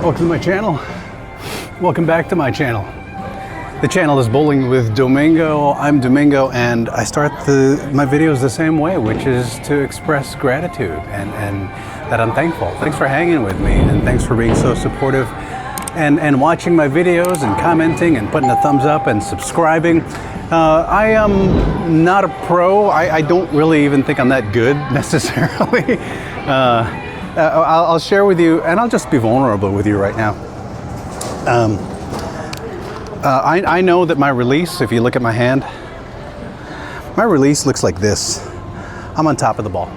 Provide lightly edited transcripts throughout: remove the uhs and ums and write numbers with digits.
Welcome to my channel. Welcome back to my channel. The channel is Bowling with Domingo. I'm Domingo, and I start my videos the same way, which is to express gratitude and that I'm thankful. Thanks for hanging with me, and thanks for being so supportive and watching my videos and commenting and putting a thumbs up and subscribing. I am not a pro. I don't really even think I'm that good necessarily. I'll share with you, and I'll just be vulnerable with you right now. I know that my release, if you look at my hand, my release looks like this. I'm on top of the ball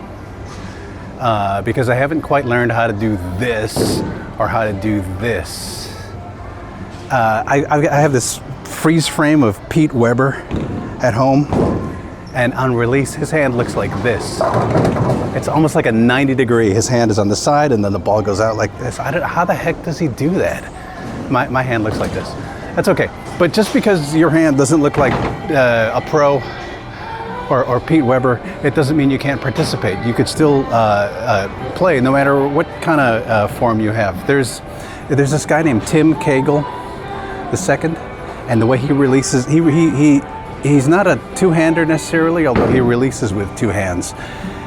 because I haven't quite learned how to do this or how to do this. I have this freeze frame of Pete Weber at home, and on release, his hand looks like this. It's almost like a 90 degree. His hand is on the side, and then the ball goes out like this. How the heck does he do that? My hand looks like this. That's okay. But just because your hand doesn't look like a pro or Pete Weber, it doesn't mean you can't participate. You could still play no matter what kind of form you have. There's this guy named Tim Cagle II, and the way he releases, he's not a two-hander necessarily, although he releases with two hands.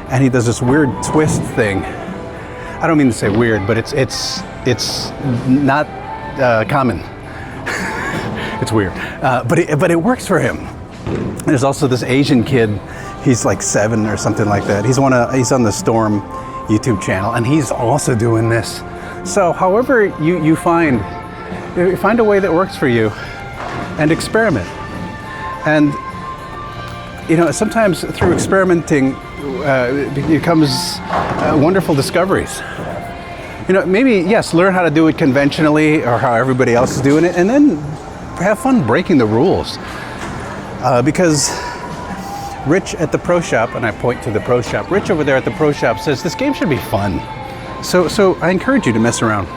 And he does this weird twist thing. I don't mean to say weird, but it's not common. It's weird, but it works for him. There's also this Asian kid. He's like 7 or something like that. He's on the Storm YouTube channel, and he's also doing this. So, however you find a way that works for you, and experiment. And sometimes through experimenting, it comes wonderful discoveries. Maybe, yes, learn how to do it conventionally or how everybody else is doing it, and then have fun breaking the rules. Because Rich at the pro shop, and I point to the pro shop, Rich over there at the pro shop says this game should be fun. So I encourage you to mess around.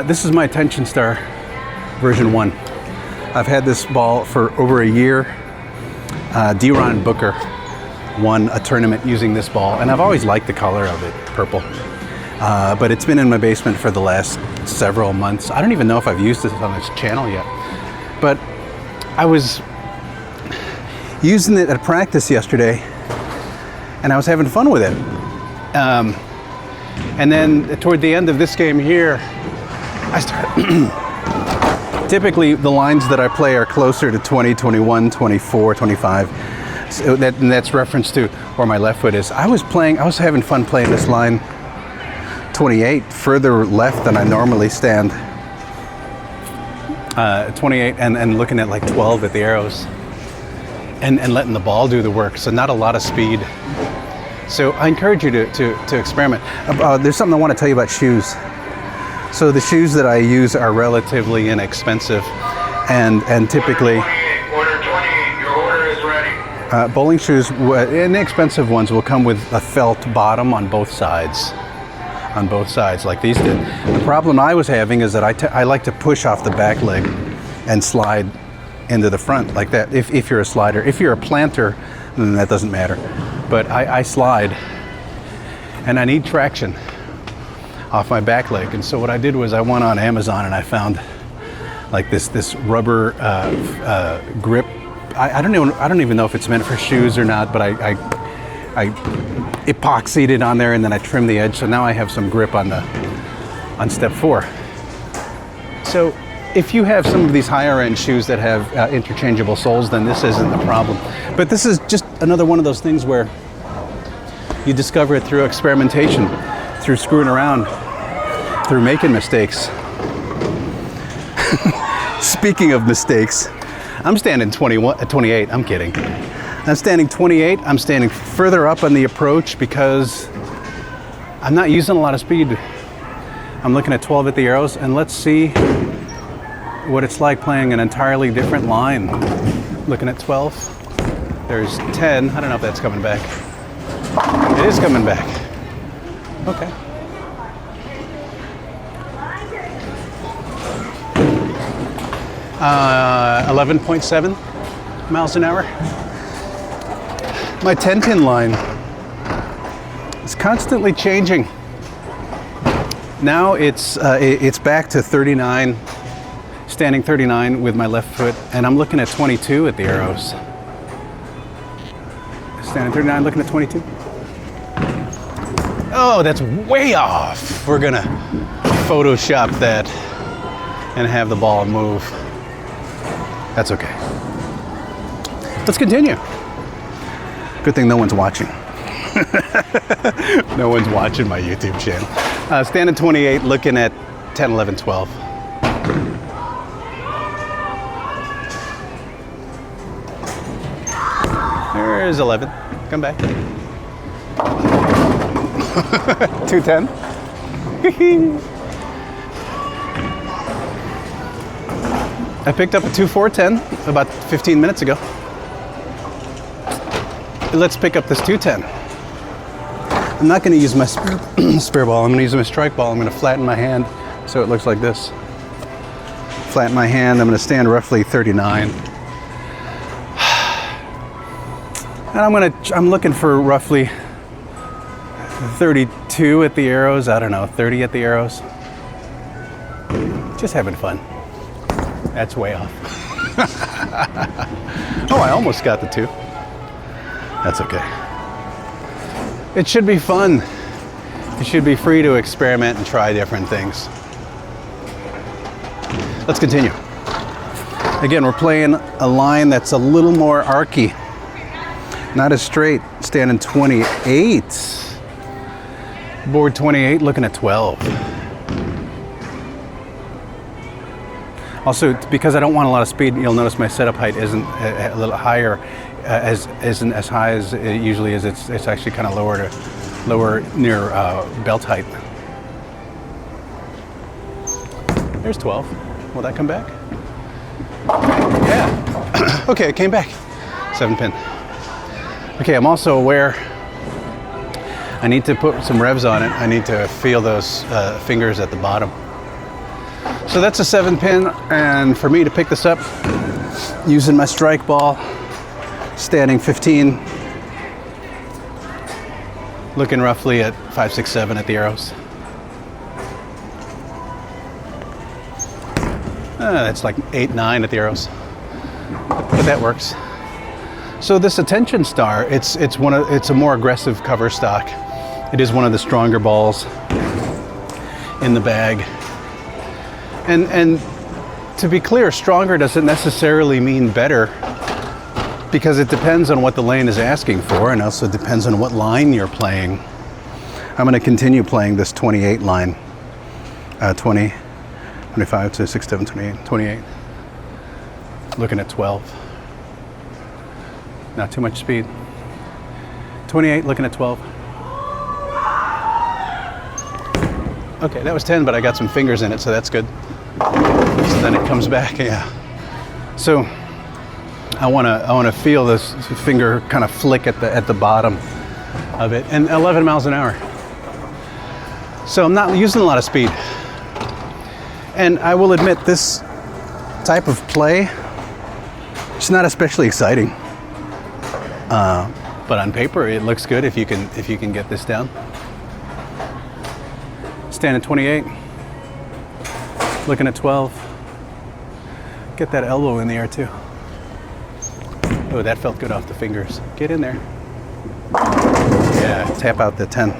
This is my Tension Star version 1. I've had this ball for over a year. D-Ron Booker won a tournament using this ball, and I've always liked the color of it, purple. But it's been in my basement for the last several months. I don't even know if I've used this on this channel yet. But I was using it at practice yesterday, and I was having fun with it. And then toward the end of this game here, I started... Typically, the lines that I play are closer to 20, 21, 24, 25. So that's reference to where my left foot is. I was having fun playing this line 28, further left than I normally stand. 28 and looking at like 12 at the arrows. And letting the ball do the work, so not a lot of speed. So I encourage you to experiment. There's something I want to tell you about shoes. So the shoes that I use are relatively inexpensive, and typically Order 28, your order is ready. Bowling shoes, inexpensive ones, will come with a felt bottom on both sides, like these did. The problem I was having is that I like to push off the back leg and slide into the front like that. If you're a slider, if you're a planter, then that doesn't matter. But I slide, and I need traction off my back leg. And so what I did was I went on Amazon and I found like this rubber grip. I don't even know if it's meant for shoes or not, but I epoxied it on there, and then I trimmed the edge, so now I have some grip on step 4. So if you have some of these higher end shoes that have interchangeable soles, then this isn't the problem. But this is just another one of those things where you discover it through experimentation, through screwing around, through making mistakes. Speaking of mistakes, I'm standing 28, I'm kidding. I'm standing 28, I'm standing further up on the approach because I'm not using a lot of speed. I'm looking at 12 at the arrows, and let's see what it's like playing an entirely different line. Looking at 12, there's 10, I don't know if that's coming back. It is coming back. Okay. Uh, 11.7 miles an hour. My 10-pin line is constantly changing. Now it's back to 39, standing 39 with my left foot, and I'm looking at 22 at the arrows. Standing 39, looking at 22. Oh, that's way off. We're gonna Photoshop that and have the ball move. That's okay. Let's continue. Good thing no one's watching. No one's watching my YouTube channel. Standing 28, looking at 10, 11, 12. There's 11. Come back. 210. I picked up a 2-4-10 about 15 minutes ago. Let's pick up this 210. I'm not going to use my spare ball. I'm going to use my strike ball. I'm going to flatten my hand so it looks like this. Flatten my hand. I'm going to stand roughly 39. And I'm looking for roughly 32 at the arrows. I don't know, 30 at the arrows. Just having fun. That's way off. Oh, I almost got the 2. That's okay. It should be fun. You should be free to experiment and try different things. Let's continue. Again, we're playing a line that's a little more archy. Not as straight. Standing 28. Board 28, looking at 12. Also, because I don't want a lot of speed, you'll notice my setup height isn't a little higher, isn't as high as it usually is. It's actually kind of lower near belt height. There's 12. Will that come back? Yeah. Okay, it came back. 7 pin. Okay, I'm also aware I need to put some revs on it. I need to feel those fingers at the bottom. So that's a 7 pin, and for me to pick this up, using my strike ball, standing 15, looking roughly at 5, 6, 7 at the arrows. That's like 8, 9 at the arrows, but that works. So this Attention Star, it's a more aggressive cover stock. It is one of the stronger balls in the bag. And to be clear, stronger doesn't necessarily mean better, because it depends on what the lane is asking for, and also depends on what line you're playing. I'm going to continue playing this 28 line. 20, 25, 26, 27, 28, 28. Looking at 12. Not too much speed. 28, looking at 12. Okay, that was 10, but I got some fingers in it, so that's good. So then it comes back, yeah. So I wanna feel this finger kind of flick at the bottom of it, and 11 miles an hour. So I'm not using a lot of speed. And I will admit, this type of play, it's not especially exciting. But on paper, it looks good if you can get this down. Stand at 28, looking at 12. Get that elbow in the air too. Oh, that felt good off the fingers. Get in there. Yeah, tap out the 10.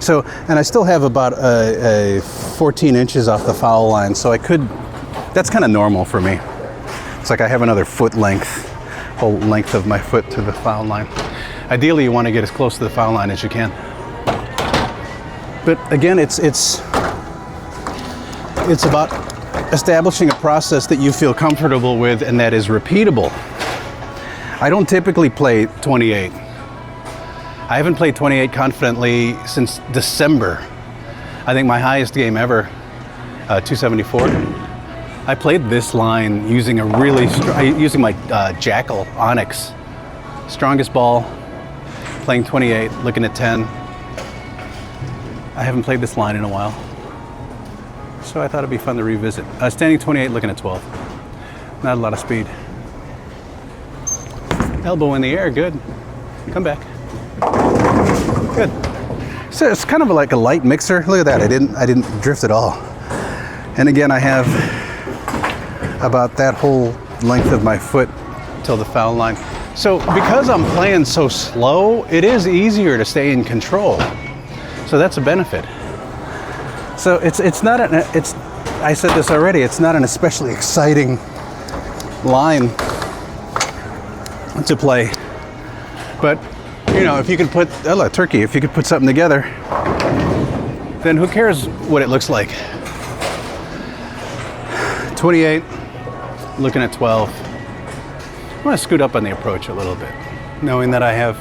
So, and I still have about a 14 inches off the foul line, so I could, that's kind of normal for me. It's like I have another foot length, whole length of my foot to the foul line. Ideally, you want to get as close to the foul line as you can. But again, it's about establishing a process that you feel comfortable with and that is repeatable. I don't typically play 28. I haven't played 28 confidently since December. I think my highest game ever, 274. I played this line using using my Jackal Onyx. Strongest ball, playing 28, looking at 10. I haven't played this line in a while, so I thought it'd be fun to revisit. Standing 28, looking at 12. Not a lot of speed. Elbow in the air, good. Come back. Good. So it's kind of like a light mixer. Look at that, I didn't drift at all. And again, I have about that whole length of my foot till the foul line. So because I'm playing so slow, it is easier to stay in control. So that's a benefit. So it's not I said this already, it's not an especially exciting line to play. But you know, if you could put turkey, if you could put something together, then who cares what it looks like? 28, looking at 12. I want to scoot up on the approach a little bit, knowing that I have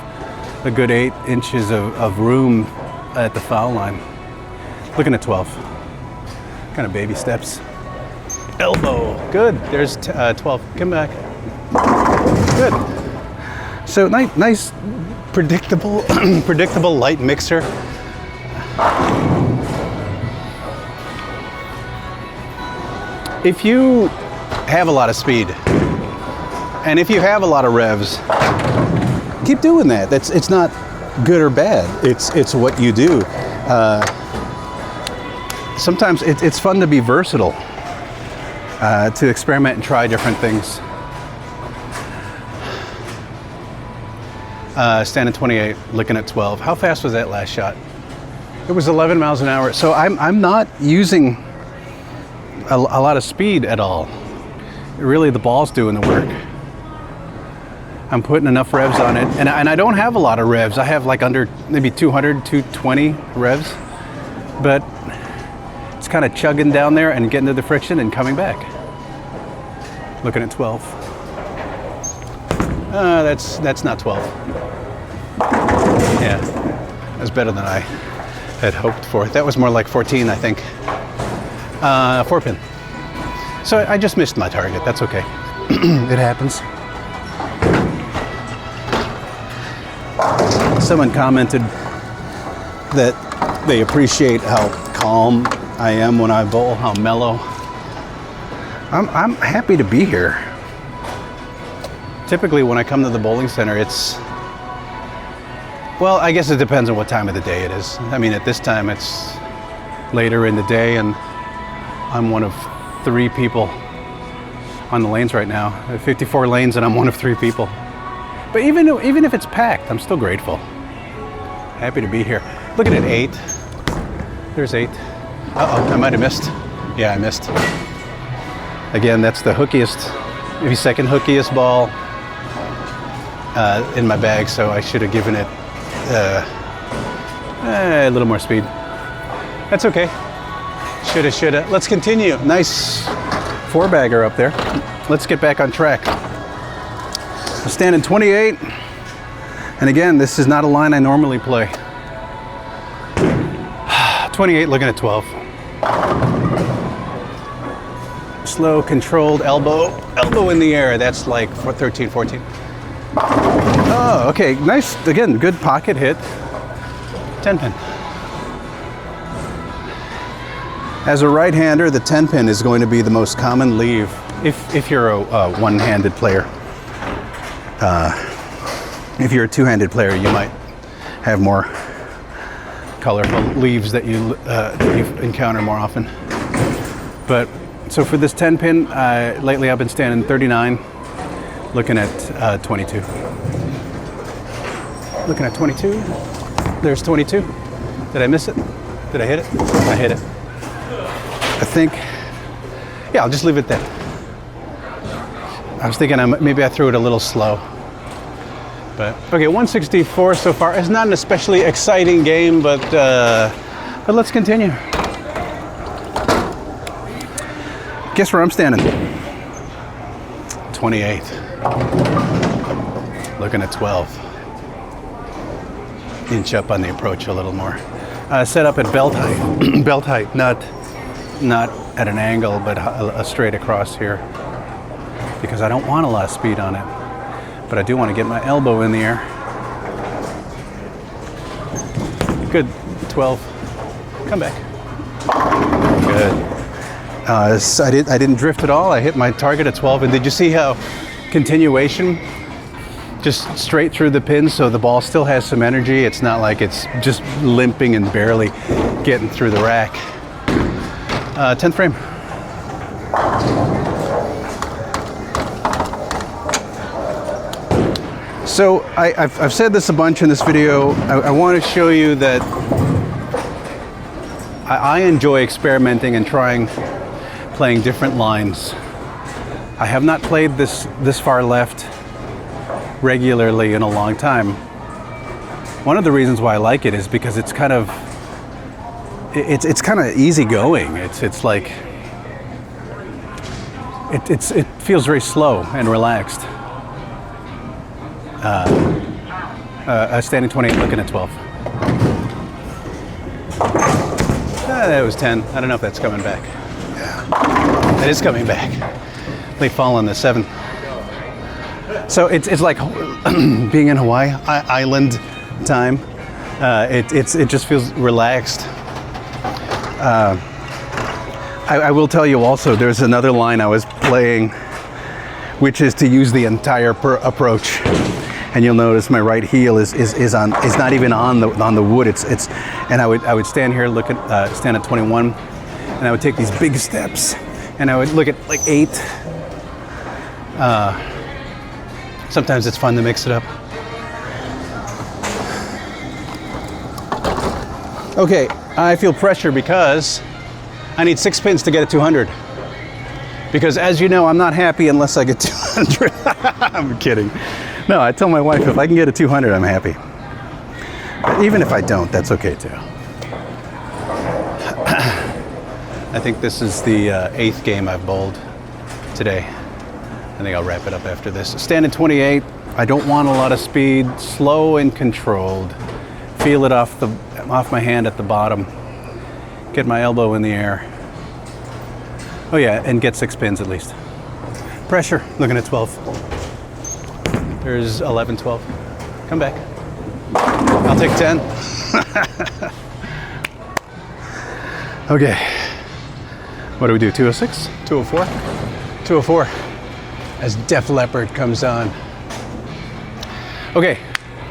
a good 8 inches of room at the foul line. Looking at 12. Kind of baby steps. Elbow. Good. There's 12. Come back. Good. So nice, predictable, predictable light mixer. If you have a lot of speed, and if you have a lot of revs, keep doing that. It's not good or bad. It's what you do. Sometimes it's fun to be versatile, to experiment and try different things. Standing 28, looking at 12. How fast was that last shot? It was 11 miles an hour. So I'm not using a lot of speed at all. Really, the ball's doing the work. I'm putting enough revs on it, and I don't have a lot of revs. I have like under maybe 200, 220 revs, but it's kind of chugging down there and getting to the friction and coming back. Looking at 12. That's not 12. Yeah, that's better than I had hoped for. That was more like 14, I think. 4 pin. So I just missed my target. That's okay. It happens. Someone commented that they appreciate how calm I am when I bowl, how mellow. I'm happy to be here. Typically when I come to the bowling center, well, I guess it depends on what time of the day it is. I mean, at this time it's later in the day, and I'm one of 3 people on the lanes right now. There are 54 lanes and I'm one of 3 people. But even if it's packed, I'm still grateful. Happy to be here. Looking at 8. There's 8. Uh-oh, I might have missed. Yeah, I missed. Again, that's the hookiest, maybe second hookiest ball in my bag, so I should have given it a little more speed. That's okay. Shoulda. Let's continue. Nice 4-bagger up there. Let's get back on track. I'm standing 28, and again, this is not a line I normally play. 28, looking at 12. Slow, controlled elbow in the air. That's like 13, 14. Oh, okay, nice. Again, good pocket hit. 10 pin. As a right-hander, the 10 pin is going to be the most common leave if you're a one-handed player. If you're a two-handed player, you might have more colorful leaves that you encounter more often. But so for this 10 pin, lately I've been standing 39, looking at 22. Looking at 22. There's 22. Did I miss it? Did I hit it? I hit it. I think, yeah, I'll just leave it there. I was thinking maybe I threw it a little slow. But okay, 164 so far. It's not an especially exciting game, but let's continue. Guess where I'm standing? 28. Looking at 12. Inch up on the approach a little more. Set up at belt height. Belt height, not at an angle, but a straight across here, because I don't want a lot of speed on it, but I do want to get my elbow in the air. Good. 12. Come back. Good. I didn't drift at all. I hit my target at 12, and did you see how continuation just straight through the pins, so the ball still has some energy. It's not like it's just limping and barely getting through the rack. 10th frame. So I've said this a bunch in this video. I want to show you that I enjoy experimenting and playing different lines. I have not played this far left regularly in a long time. One of the reasons why I like it is because it's kind of easygoing. It's like it feels very slow and relaxed. Standing 28, looking at 12. That was 10. I don't know if that's coming back. Yeah, it is coming back. They fall on the 7. So it's like being in Hawaii, island time. It just feels relaxed. I will tell you also, there's another line I was playing, which is to use the entire approach. And you'll notice my right heel is not even on the wood. And I would stand here, stand at 21, and I would take these big steps, and I would look at like 8. Sometimes it's fun to mix it up. Okay, I feel pressure because I need 6 pins to get a 200. Because as you know, I'm not happy unless I get 200. I'm kidding. No, I tell my wife if I can get a 200, I'm happy. But even if I don't, that's okay too. I think this is the 8th game I've bowled today. I think I'll wrap it up after this. Standing 28, I don't want a lot of speed, slow and controlled. Feel it off my hand at the bottom. Get my elbow in the air. Oh yeah, and get 6 pins at least. Pressure, looking at 12. There's 11, 12. Come back. I'll take 10. Okay. What do we do? 206? 204? 204. As Def Leppard comes on. Okay.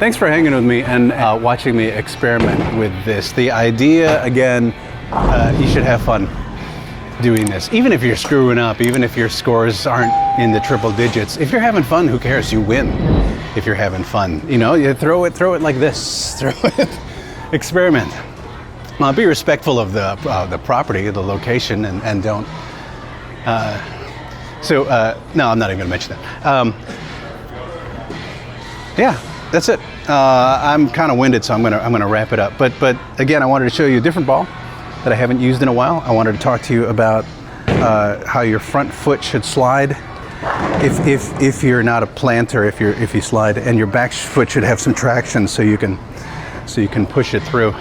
Thanks for hanging with me and watching me experiment with this. The idea, again, you should have fun doing this. Even if you're screwing up, even if your scores aren't in the triple digits, if you're having fun, who cares? You win if you're having fun. You know, you throw it like this. Throw it. Experiment. Be respectful of the property, the location, and don't. No, I'm not even going to mention that. Yeah, that's it. I'm kind of winded, so I'm gonna wrap it up. But again, I wanted to show you a different ball that I haven't used in a while. I wanted to talk to you about how your front foot should slide if you're not a planter, if you slide, and your back foot should have some traction so you can push it through.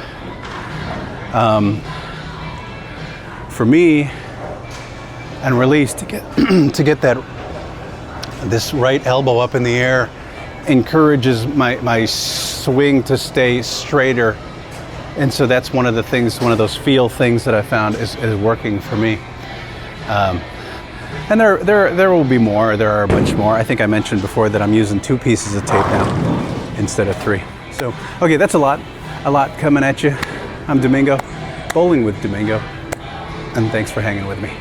For me, and release to get this right elbow up in the air encourages my swing to stay straighter. And so that's one of those feel things that I found is working for me. And there will be more. There are a bunch more. I think I mentioned before that I'm using 2 pieces of tape now instead of 3. So, okay, that's a lot coming at you. I'm Domingo, bowling with Domingo, and thanks for hanging with me.